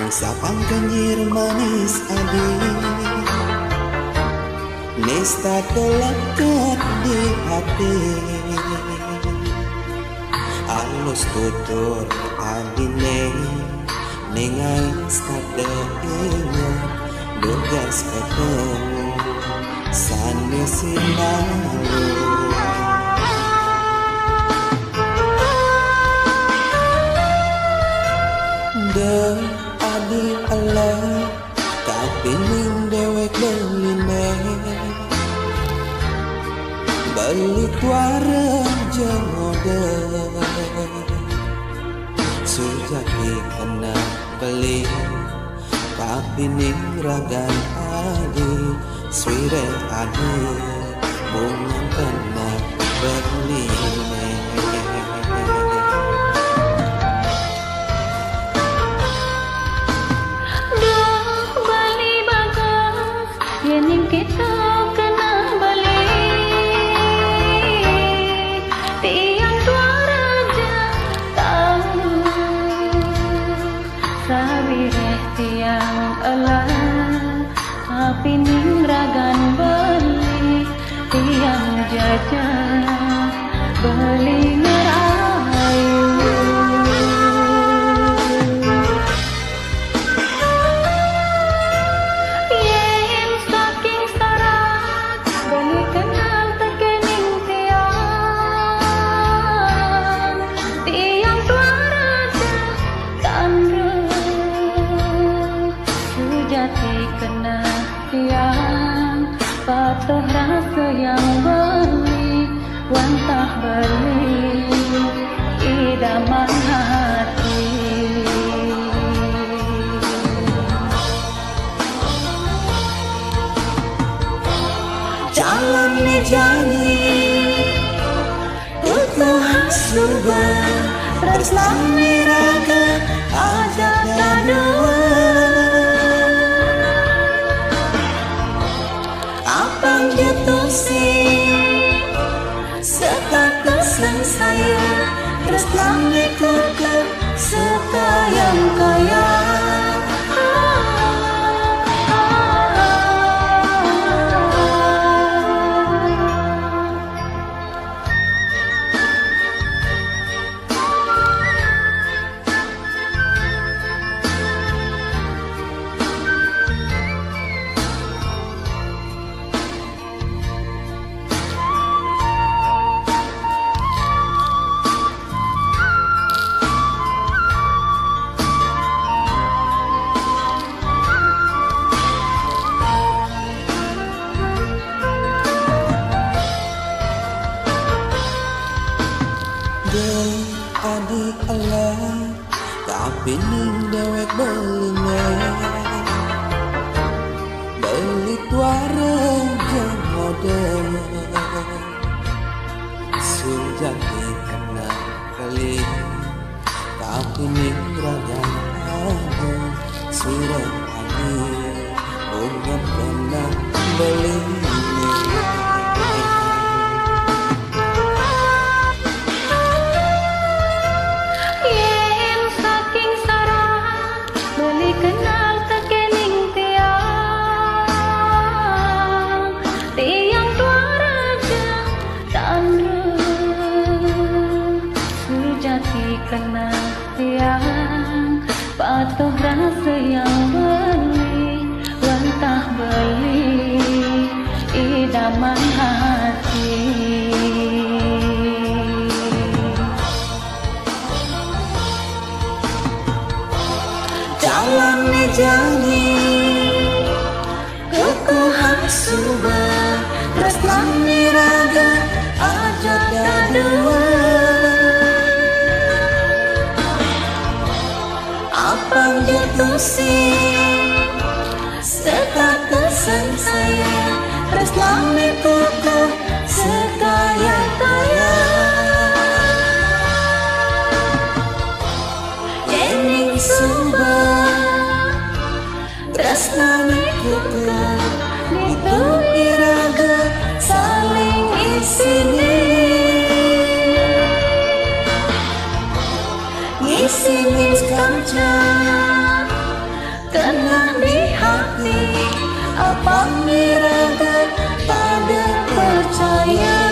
Sapang kenyir manis adi Nesta terlekat di hati Alus tutur adine Nengai stade ingat Dugas ketemu Sani sinalu Adi Allah kapining dewek beline beli tuara jengode sujaki kena beli kapining ragan adi swire adi bunga kena beline Yening kita kena balik tiang tua raja tahu sabireh tiang elah tapi ningragan beli tiang jajah beli ngerayu kena tiang patuh rasa yang beli wantah beli idaman hati jalan ni janji Tuhan subah Reslam miraga ajak dua Apang jatuh sih Sekatasan saya Terus langit kekal Sekayang kaya Adik Allah kapining dewek beline beli tuara jengode sujaki kena kali kapining ragan ada surat adi bunga kena beline kena tiang patuh rasa yang beli wantah beli idaman hati jalan ni janji kekuhan subah Reslam miraga ajak dua Apang jatuh sih Sekatasan saya Terus langit kekal sekaya-kaya Jening subah Terus langit kekal Itu iraga saling isini Ngisi kaca apa miraga pada percaya.